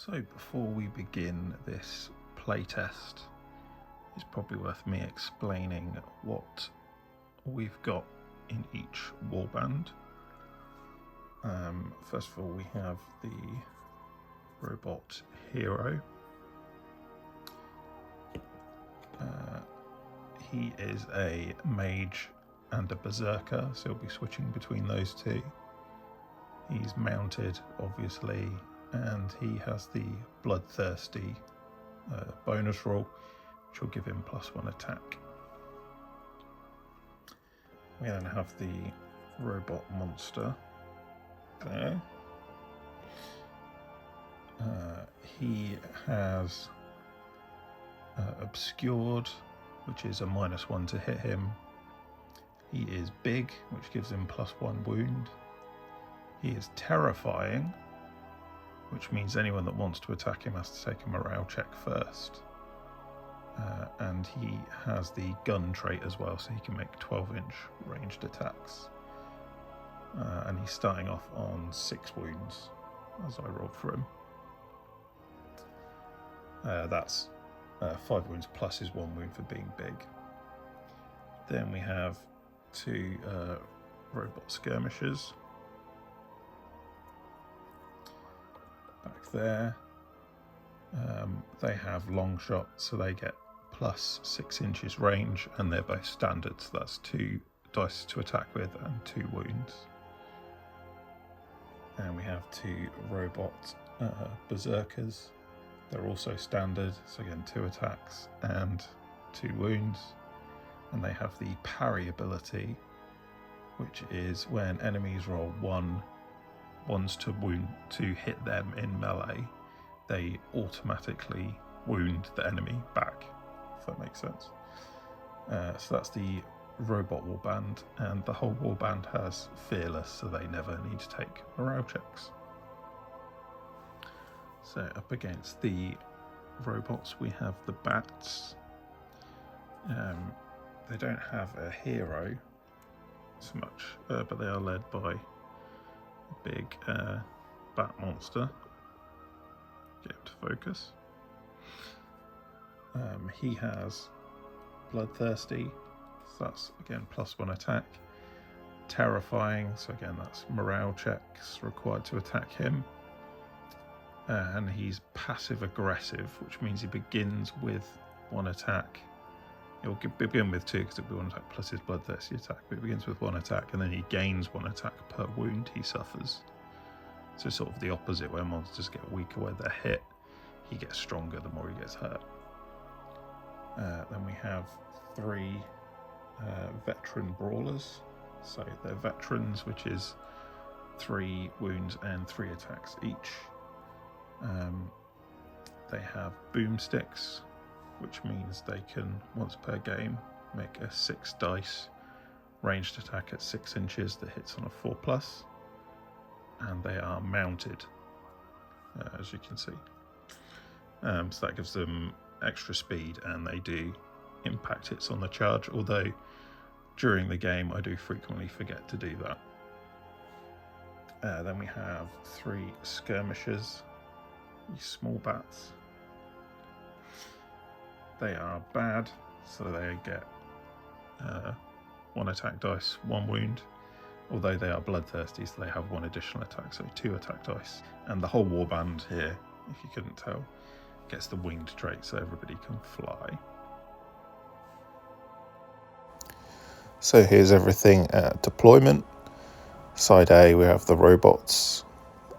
So before we begin this playtest, it's probably worth me explaining what we've got in each warband. First of all, we have the robot hero. He is a mage and a berserker, so he'll be switching between those two. He's mounted, obviously, and he has the bloodthirsty bonus roll, which will give him +1 attack. We then have the robot monster there. He has obscured, which is a -1 to hit him. He is big, which gives him +1 wound. He is terrifying, which means anyone that wants to attack him has to take a morale check first. And he has the gun trait as well, so he can make 12-inch ranged attacks. And he's starting off on 6 wounds, as I rolled for him. That's 5 wounds plus his 1 wound for being big. Then we have 2 robot skirmishers. Back there. They have long shot, so they get +6 inches range, and they're both standard, so that's 2 dice to attack with and 2 wounds. And we have 2 robot berserkers. They're also standard, so again 2 attacks and 2 wounds. And they have the parry ability, which is when enemies roll ones to hit them in melee, they automatically wound the enemy back, if that makes sense. So that's the robot warband, and the whole warband has fearless, so they never need to take morale checks. So up against the robots we have the bats. They don't have a hero so much, but they are led by a big bat monster. Get him to focus. He has bloodthirsty, so that's again +1 attack. Terrifying, so again that's morale checks required to attack him. And he's passive aggressive, which means he begins with 1 attack. He'll begin with 2 because it'll be 1 attack plus his bloodthirsty attack, but it begins with 1 attack and then he gains 1 attack per wound he suffers. So sort of the opposite, where monsters get weaker where they're hit, he gets stronger the more he gets hurt. Then we have 3 veteran brawlers. So they're veterans, which is 3 wounds and 3 attacks each. They have boomsticks, which means they can, once per game, make a 6 dice ranged attack at 6 inches that hits on a 4+, and they are mounted, as you can see. So that gives them extra speed, and they do impact hits on the charge, although during the game I do frequently forget to do that. Then we have 3 skirmishers, these small bats. They are bad, so they get 1 attack dice, 1 wound, although they are bloodthirsty, so they have 1 additional attack, so 2 attack dice. And the whole warband here, if you couldn't tell, gets the winged trait, so everybody can fly. So here's everything at deployment. Side A we have the robots,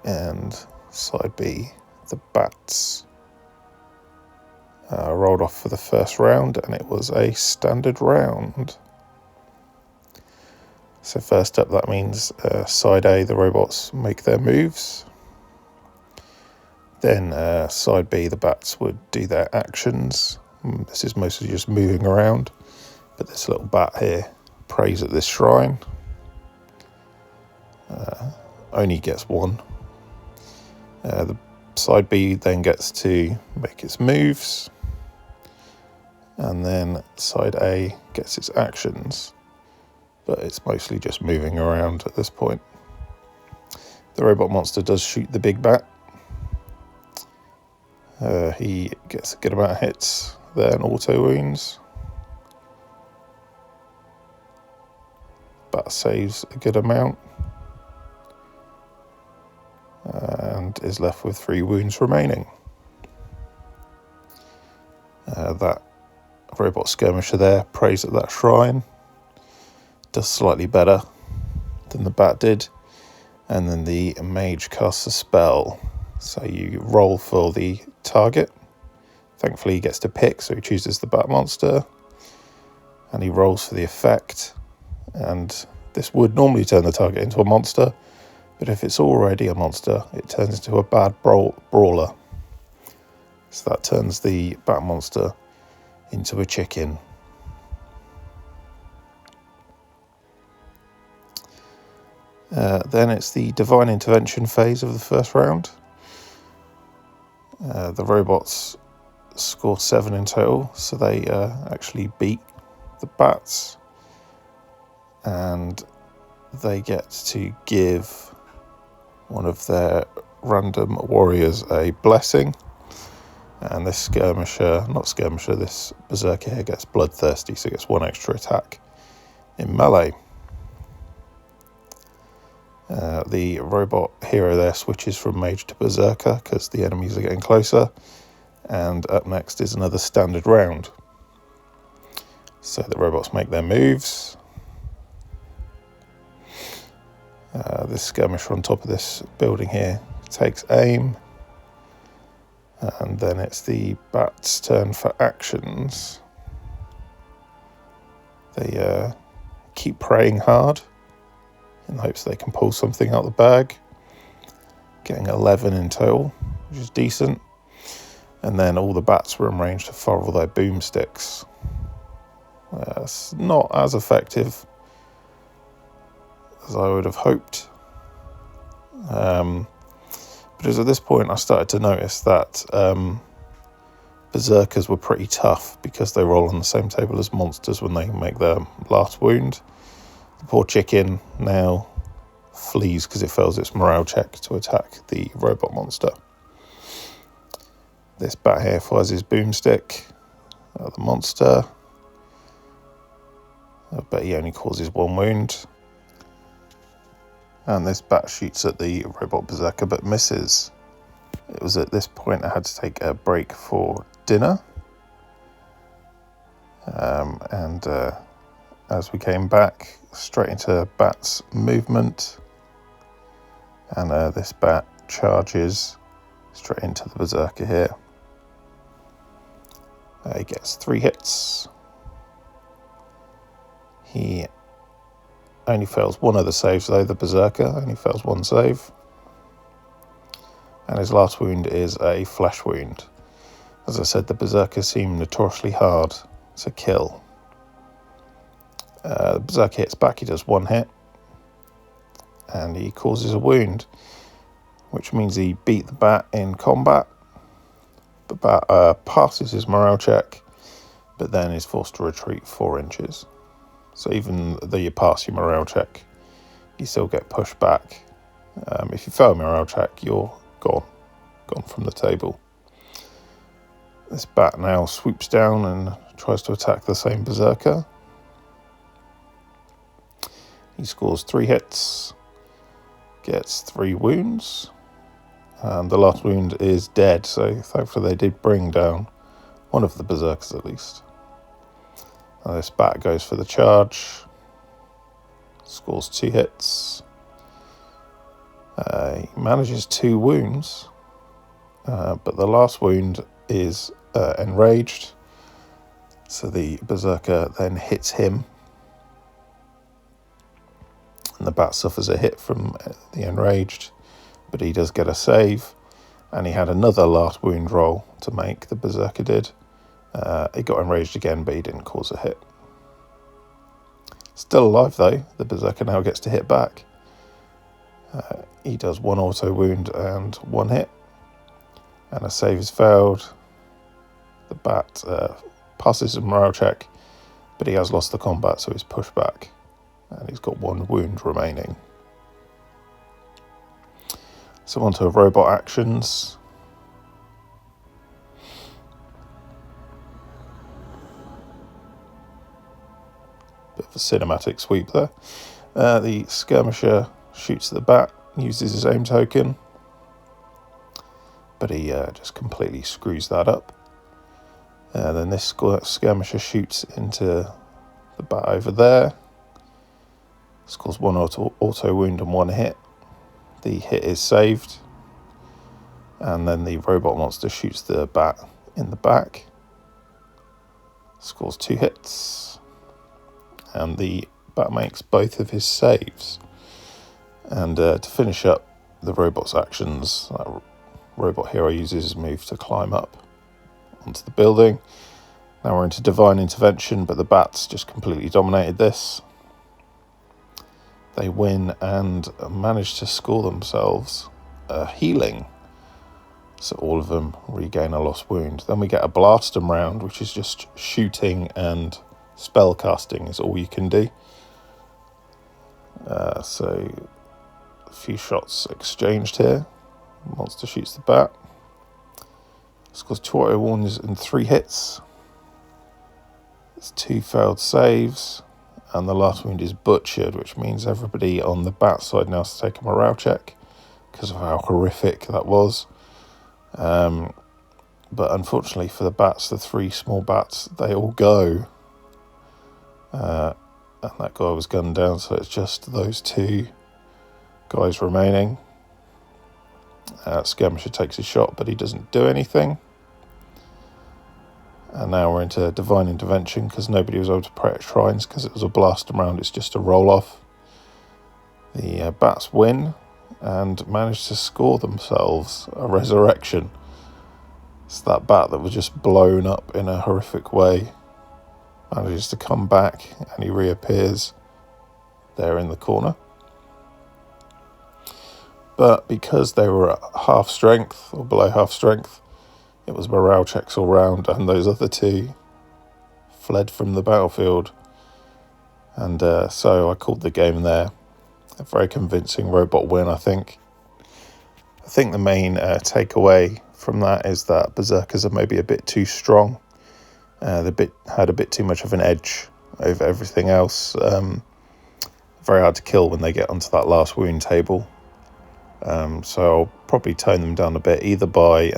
and side B the bats. Rolled off for the first round, and it was a standard round. So first up, that means side A, the robots make their moves. Then side B, the bats would do their actions. This is mostly just moving around, but this little bat here prays at this shrine. Only gets 1. The side B then gets to make its moves, and then side A gets its actions, but it's mostly just moving around at this point. The robot monster does shoot the big bat, He gets a good amount of hits there and auto wounds. Bat saves a good amount. And is left with 3 wounds remaining. That robot skirmisher there prays at that shrine. Does slightly better than the bat did. And then the mage casts a spell. So you roll for the target. Thankfully he gets to pick, so he chooses the bat monster. And he rolls for the effect. And this would normally turn the target into a monster. But if it's already a monster, it turns into a bad brawler. So that turns the bat monster into a chicken. Then it's the divine intervention phase of the first round. The robots score 7 in total, so they actually beat the bats. And they get to give one of their random warriors a blessing. And this this berserker here gets bloodthirsty, so gets 1 extra attack in melee. The robot hero there switches from mage to berserker because the enemies are getting closer. And up next is another standard round. So the robots make their moves. This skirmisher on top of this building here takes aim. And then it's the bat's turn for actions. They keep praying hard in hopes they can pull something out the bag. Getting 11 in total, which is decent. And then all the bats were in range to fire all their boomsticks. It's not as effective as I would have hoped. But it was at this point I started to notice that berserkers were pretty tough because they roll on the same table as monsters when they make their last wound. The poor chicken now flees because it fails its morale check to attack the robot monster. This bat here fires his boomstick at the monster, but he only causes 1 wound. And this bat shoots at the robot berserker but misses. It was at this point I had to take a break for dinner. And as we came back, straight into bat's movement. And this bat charges straight into the berserker here. He gets 3 hits. He only fails 1 other save, though. The berserker only fails 1 save. And his last wound is a flesh wound. As I said, the berserkers seem notoriously hard to kill. The berserker hits back, he does 1 hit. And he causes a wound, which means he beat the bat in combat. The bat passes his morale check, but then is forced to retreat 4 inches. So even though you pass your morale check, you still get pushed back. If you fail a morale check, you're gone from the table. This bat now swoops down and tries to attack the same berserker. He scores 3 hits, gets 3 wounds, and the last wound is dead, so thankfully they did bring down one of the berserkers at least. Now this bat goes for the charge, scores 2 hits. He manages 2 wounds, but the last wound is enraged, so the berserker then hits him, and the bat suffers a hit from the enraged, but he does get a save, and he had another last wound roll to make, the berserker did. He got enraged again, but he didn't cause a hit. Still alive though, the berserker now gets to hit back. He does 1 auto wound and 1 hit, and a save is failed. The bat passes a morale check, but he has lost the combat, so he's pushed back, and he's got 1 wound remaining. So on to robot actions. the cinematic sweep there. The skirmisher shoots the bat, uses his aim token, but he just completely screws that up. Then this skirmisher shoots into the bat over there, scores 1 auto wound and 1 hit. The hit is saved, and then the robot monster shoots the bat in the back, scores 2 hits, and the bat makes both of his saves. And to finish up the robot's actions, that robot hero uses his move to climb up onto the building. Now we're into divine intervention, but the bats just completely dominated this. They win and manage to score themselves a healing, so all of them regain a lost wound. Then we get a blast 'em round, which is just shooting and spell casting is all you can do. So a few shots exchanged here. Monster shoots the bat, scores 2 auto wounds and 3 hits. It's 2 failed saves, and the last wound is butchered, which means everybody on the bat side now has to take a morale check because of how horrific that was. But unfortunately for the bats, the 3 small bats, they all go. And that guy was gunned down, so it's just those 2 guys remaining. Skirmisher takes a shot, but he doesn't do anything. And now we're into divine intervention because nobody was able to pray at shrines because it was a blast 'em round. It's just a roll off. The bats win and manage to score themselves a resurrection. It's that bat that was just blown up in a horrific way manages to come back, and he reappears there in the corner. But because they were at half strength or below half strength, it was morale checks all round, and those other 2 fled from the battlefield. And so I called the game there. A very convincing robot win, I think. I think the main takeaway from that is that Berserkers are maybe a bit too strong. They had a bit too much of an edge over everything else. Very hard to kill when they get onto that last wound table. So I'll probably tone them down a bit, either by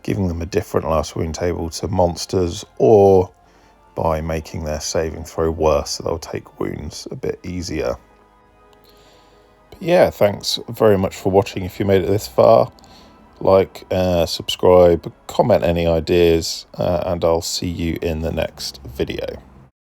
giving them a different last wound table to monsters, or by making their saving throw worse, so they'll take wounds a bit easier. But yeah, thanks very much for watching. If you made it this far, like, subscribe, comment any ideas, and I'll see you in the next video.